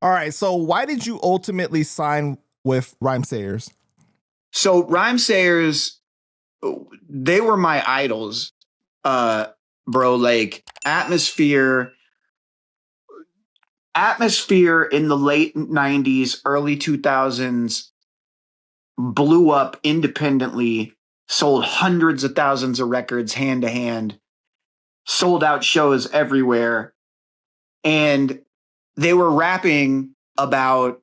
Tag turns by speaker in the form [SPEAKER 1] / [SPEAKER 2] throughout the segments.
[SPEAKER 1] All right, so why did you ultimately sign with Rhymesayers?
[SPEAKER 2] So Rhymesayers, they were my idols, bro. Like Atmosphere in the late 90s, early 2000s blew up independently, sold hundreds of thousands of records hand to hand, sold out shows everywhere. And they were rapping about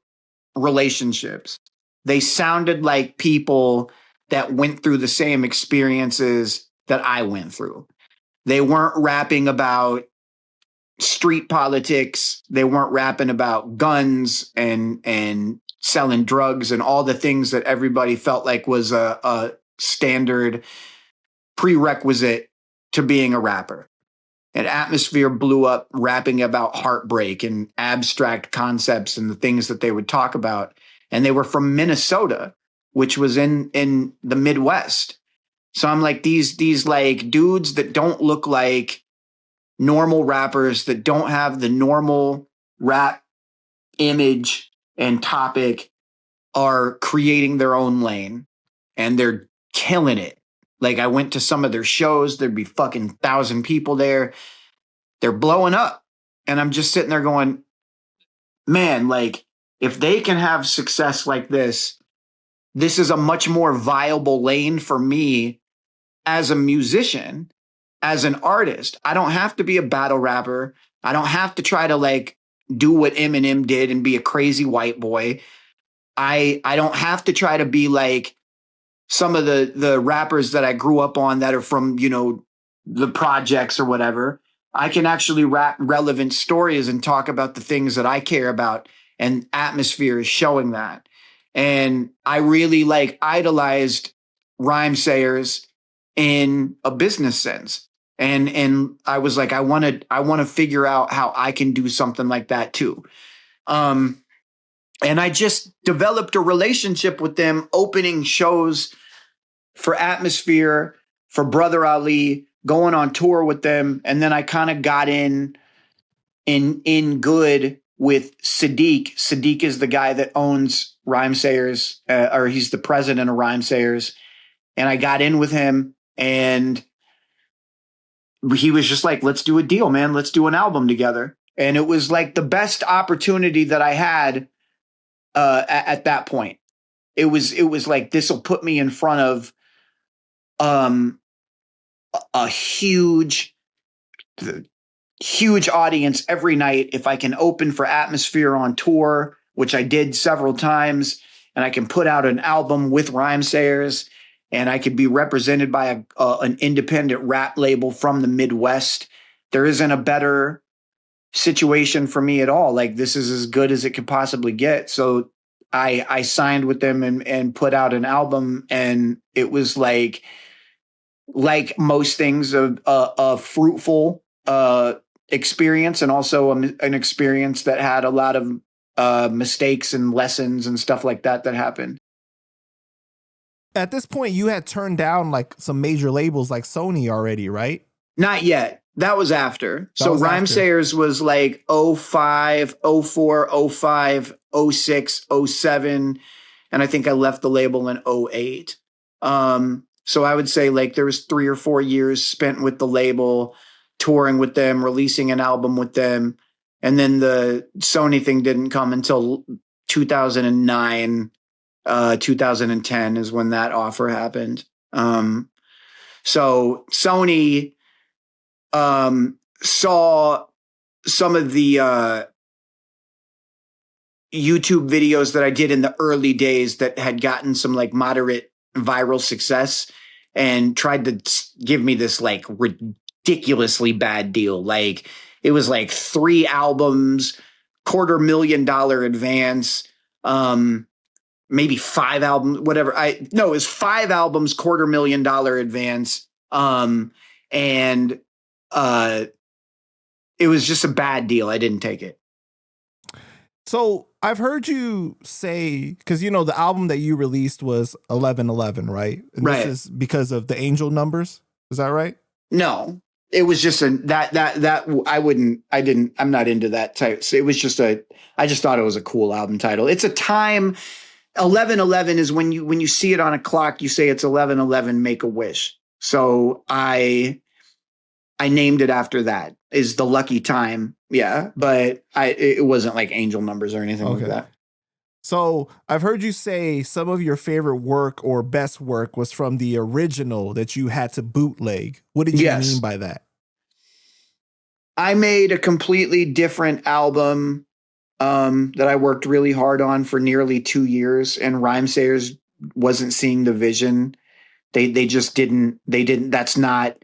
[SPEAKER 2] relationships. They sounded like people that went through the same experiences that I went through. They weren't rapping about street politics. They weren't rapping about guns and selling drugs and all the things that everybody felt like was a standard prerequisite to being a rapper. And Atmosphere blew up rapping about heartbreak and abstract concepts and the things that they would talk about. And they were from Minnesota, which was in the Midwest. So I'm like, these like dudes that don't look like normal rappers, that don't have the normal rap image and topic, are creating their own lane and they're killing it. Like I went to some of their shows, there'd be fucking 1,000 people there. They're blowing up. And I'm just sitting there going, man, like if they can have success like this is a much more viable lane for me as a musician, as an artist. I don't have to be a battle rapper. I don't have to try to like do what Eminem did and be a crazy white boy. I don't have to try to be like some of the rappers that I grew up on that are from, you know, the projects or whatever. I can actually rap relevant stories and talk about the things that I care about. And Atmosphere is showing that. And I really like idolized Rhymesayers in a business sense. And I was like, I want to figure out how I can do something like that too. And I just developed a relationship with them, opening shows for Atmosphere, for Brother Ali, going on tour with them. And then I kind of got in good with Sadiq. Sadiq is the guy that owns Rhymesayers, or he's the president of Rhymesayers. And I got in with him and he was just like, let's do a deal, man. Let's do an album together. And it was like the best opportunity that I had at that point. It was like, this will put me in front of a huge audience every night. If I can open for Atmosphere on tour, which I did several times, and I can put out an album with Rhymesayers, and I could be represented by an independent rap label from the Midwest, there isn't a better situation for me at all. Like, this is as good as it could possibly get. So I signed with them and put out an album, and it was like most things, a fruitful experience, and also an experience that had a lot of mistakes and lessons and stuff like that happened.
[SPEAKER 1] At this point, you had turned down like some major labels like Sony already, right?
[SPEAKER 2] Not yet. That was after. So Rhymesayers was like 05, 04, 05, 06, 07. And I think I left the label in 08. So I would say like there was 3 or 4 years spent with the label, touring with them, releasing an album with them. And then the Sony thing didn't come until 2009, 2010 is when that offer happened. So Sony saw some of the YouTube videos that I did in the early days that had gotten some like moderate viral success, and tried to give me this like ridiculously bad deal. Like it was like 3 albums, $250,000 advance, maybe 5 albums, whatever. It was 5 albums, $250,000 advance. And it was just a bad deal. I didn't take it.
[SPEAKER 1] So I've heard you say, because, you know, the album that you released was 1111, right? And
[SPEAKER 2] right.
[SPEAKER 1] This is because of the angel numbers. Is that right?
[SPEAKER 2] No, it was just I'm not into that type. So it was just I just thought it was a cool album title. It's a time. 11:11 is when you see it on a clock, you say it's 11:11, make a wish. So I named it after that, is the lucky time. Yeah. But it wasn't like angel numbers or anything like that.
[SPEAKER 1] So I've heard you say some of your favorite work or best work was from the original that you had to bootleg. What did you mean by that?
[SPEAKER 2] I made a completely different album that I worked really hard on for nearly 2 years, and Rhymesayers wasn't seeing the vision. They just didn't. They didn't. That's not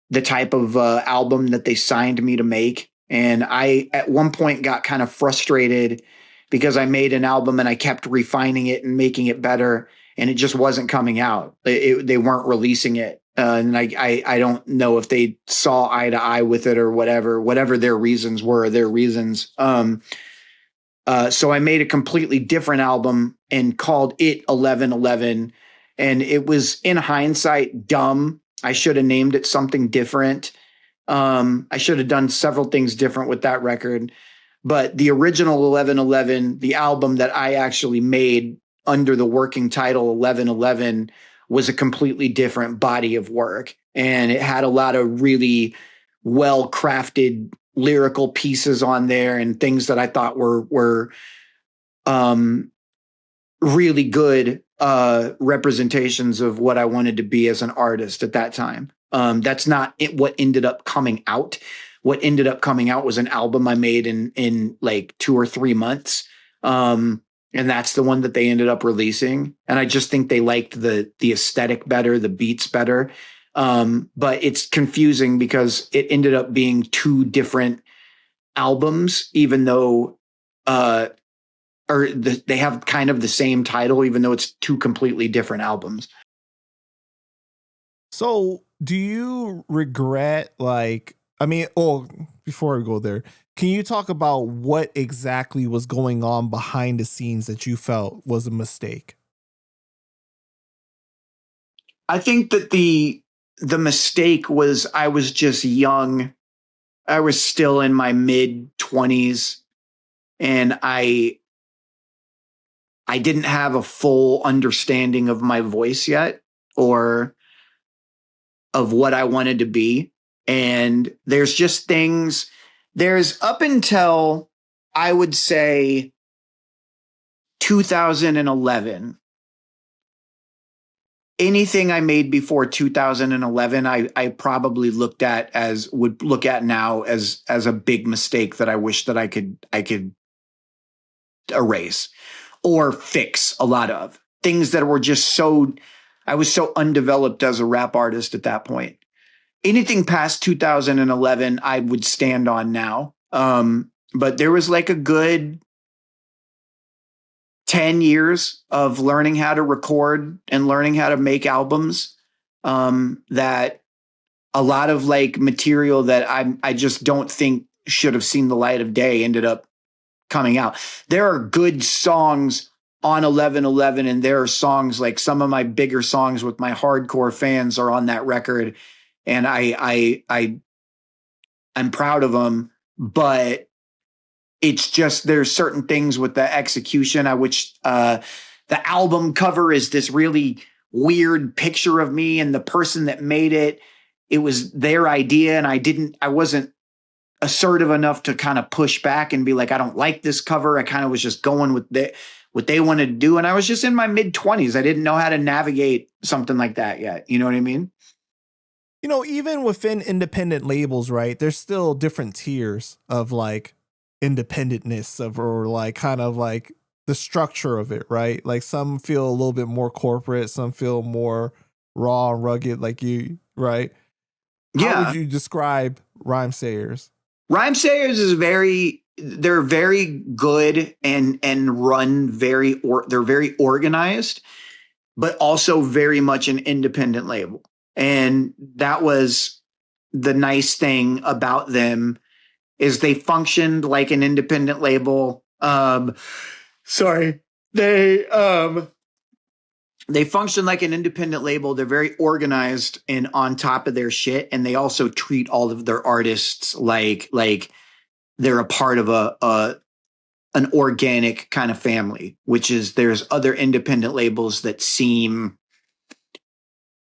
[SPEAKER 2] the type of album that they signed me to make. And I, at one point, got kind of frustrated because I made an album and I kept refining it and making it better, and it just wasn't coming out. They weren't releasing it. And I don't know if they saw eye to eye with it or whatever their reasons were, their reasons. So I made a completely different album and called it 11:11. And it was, in hindsight, dumb. I should have named it something different. I should have done several things different with that record. But the original 11:11, the album that I actually made under the working title 11:11, was a completely different body of work. And it had a lot of really well crafted lyrical pieces on there and things that I thought were really good representations of what I wanted to be as an artist at that time. That's not what ended up coming out. What ended up coming out was an album I made in like 2 or 3 months. And that's the one that they ended up releasing. And I just think they liked the aesthetic better, the beats better. But it's confusing because it ended up being 2 different albums, even though they have kind of the same title, even though it's 2 completely different albums.
[SPEAKER 1] So do you regret, like, I mean, before we go there, can you talk about what exactly was going on behind the scenes that you felt was a mistake?
[SPEAKER 2] I think that the mistake was I was just young. I was still in my mid 20s, and I didn't have a full understanding of my voice yet, or of what I wanted to be. And there's just things, there's up until, I would say, 2011. Anything I made before 2011, I probably would look at now as a big mistake that I wish that I could erase or fix. A lot of things that were just I was so undeveloped as a rap artist at that point. Anything past 2011, I would stand on now. But there was like a good 10 years of learning how to record and learning how to make albums, that a lot of like material that I just don't think should have seen the light of day ended up coming out. There are good songs on 11:11, and there are songs, like some of my bigger songs with my hardcore fans are on that record, and I'm proud of them. But it's just, there's certain things with the execution. The album cover is this really weird picture of me, and the person that made it was their idea, and I wasn't assertive enough to kind of push back and be like, I don't like this cover. I kind of was just going with what they wanted to do. And I was just in my mid 20s. I didn't know how to navigate something like that yet. You know what I mean?
[SPEAKER 1] You know, even within independent labels, right, there's still different tiers of like independentness or like kind of like the structure of it, right? Like some feel a little bit more corporate, some feel more raw and rugged, like you, right?
[SPEAKER 2] Yeah.
[SPEAKER 1] How would you describe Rhymesayers?
[SPEAKER 2] Rhymesayers they're very good and run they're very organized, but also very much an independent label. And that was the nice thing about them, is they functioned like an independent label. They they function like an independent label. They're very organized and on top of their shit, and they also treat all of their artists like they're a part of a an organic kind of family, which is there's other independent labels that seem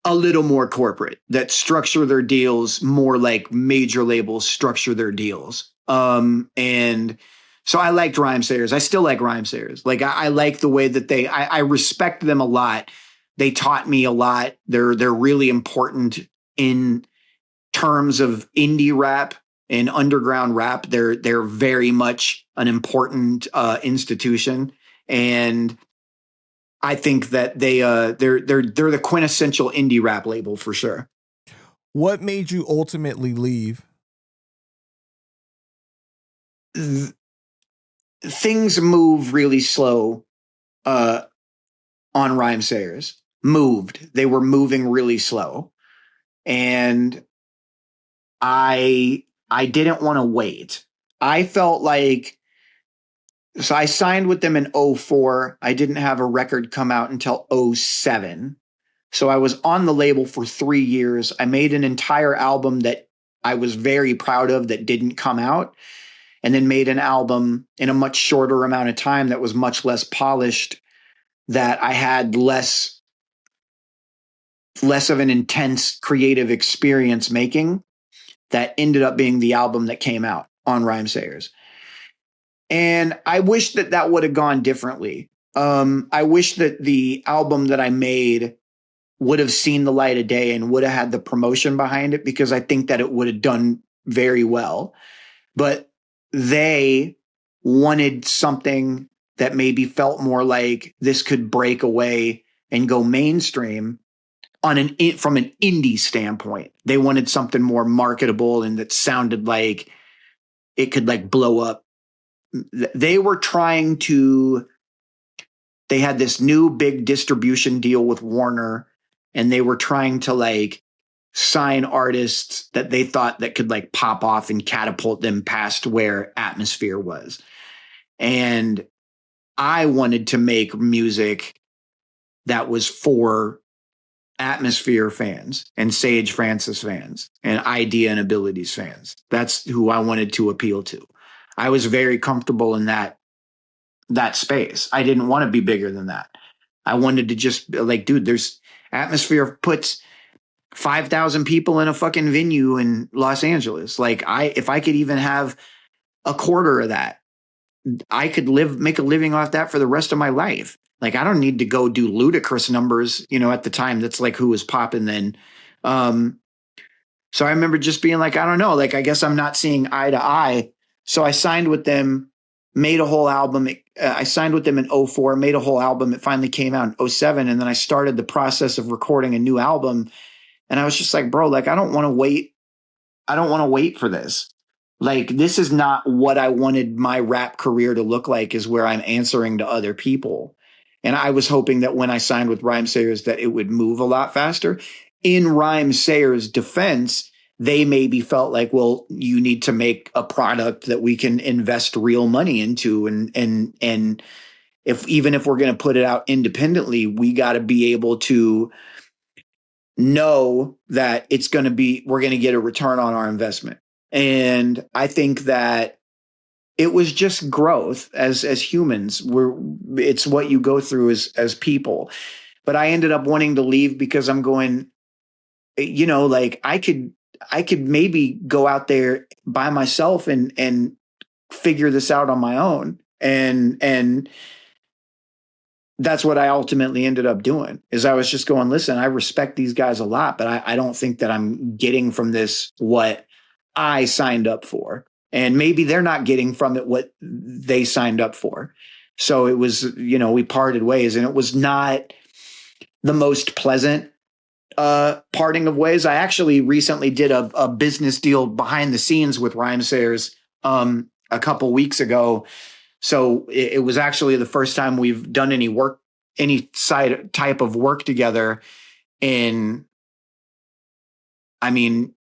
[SPEAKER 2] a little more corporate, that structure their deals more like major labels structure their deals. And so I liked Rhymesayers. I still like Rhymesayers. Like I like the way that I respect them a lot. They taught me a lot. They're really important in terms of indie rap and underground rap. They're very much an important institution, and I think that they're the quintessential indie rap label for sure.
[SPEAKER 1] What made you ultimately leave?
[SPEAKER 2] Things move really slow uh, on Rhymesayers. Moved. They were moving really slow, and I didn't want to wait. I felt like so I signed with them in '04. I didn't have a record come out until '07. So I was on the label for 3 years. I made an entire album that I was very proud of that didn't come out, and then made an album in a much shorter amount of time that was much less polished, that I had less of an intense creative experience making, that ended up being the album that came out on Rhymesayers. And I wish that that would have gone differently. I wish that the album that I made would have seen the light of day and would have had the promotion behind it, because I think that it would have done very well. But they wanted something that maybe felt more like this could break away and go mainstream from an indie standpoint. They wanted something more marketable and that sounded like it could like blow up. They were trying to, they had this new big distribution deal with Warner, and they were trying to like sign artists that they thought that could like pop off and catapult them past where Atmosphere was. And I wanted to make music that was for Atmosphere fans and Sage Francis fans and Idea and Abilities fans. That's who I wanted to appeal to. I was very comfortable in that space. I didn't want to be bigger than that. I wanted to just like, dude, there's Atmosphere puts 5,000 people in a fucking venue in Los Angeles. Like if I could even have a quarter of that, I could make a living off that for the rest of my life. Like I don't need to go do ludicrous numbers, at the time. That's like who was popping then. So I remember just being like, I don't know, like I guess I'm not seeing eye to eye. So I signed with them, made a whole album. I signed with them in '04, made a whole album. It finally came out in '07, and then I started the process of recording a new album. And I was just like, bro, like I don't want to wait. I don't want to wait for this. Like this is not what I wanted my rap career to look like, is where I'm answering to other people. And I was hoping that when I signed with Rhymesayers that it would move a lot faster. In Rhymesayers' defense, they maybe felt like, well, you need to make a product that we can invest real money into, and if we're going to put it out independently, we got to be able to know that we're going to get a return on our investment. And I think that it was just growth as humans. It's what you go through as people. But I ended up wanting to leave because I'm going, like I could maybe go out there by myself and figure this out on my own. And that's what I ultimately ended up doing. Is I was just going, listen, I respect these guys a lot, but I don't think that I'm getting from this what I signed up for. And maybe they're not getting from it what they signed up for. So it was, we parted ways, and it was not the most pleasant parting of ways. I actually recently did a business deal behind the scenes with Rhymesayers a couple weeks ago. So it was actually the first time we've done any type of work together in, I mean,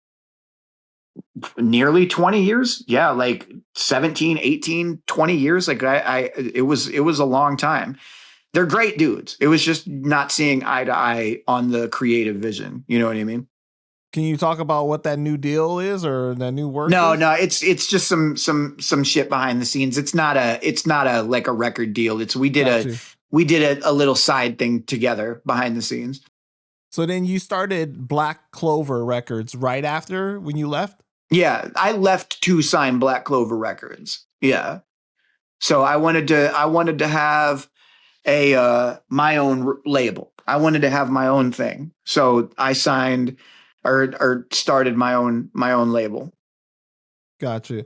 [SPEAKER 2] nearly 20 years. Yeah. Like 17, 18, 20 years. Like it was a long time. they're great dudes. It was just not seeing eye to eye on the creative vision. You know what I mean?
[SPEAKER 1] Can you talk about what that new deal is or that new work
[SPEAKER 2] No,
[SPEAKER 1] is?
[SPEAKER 2] no, it's just some shit behind the scenes. It's not a like a record deal. It's
[SPEAKER 1] Got you.
[SPEAKER 2] we did a little side thing together behind the scenes.
[SPEAKER 1] So then you started Black Clover Records right after when you left?
[SPEAKER 2] Yeah, I left to sign Black Clover Records. Yeah. So I wanted to have a my own label. I wanted to have my own thing. So I signed or started my own label.
[SPEAKER 1] Gotcha.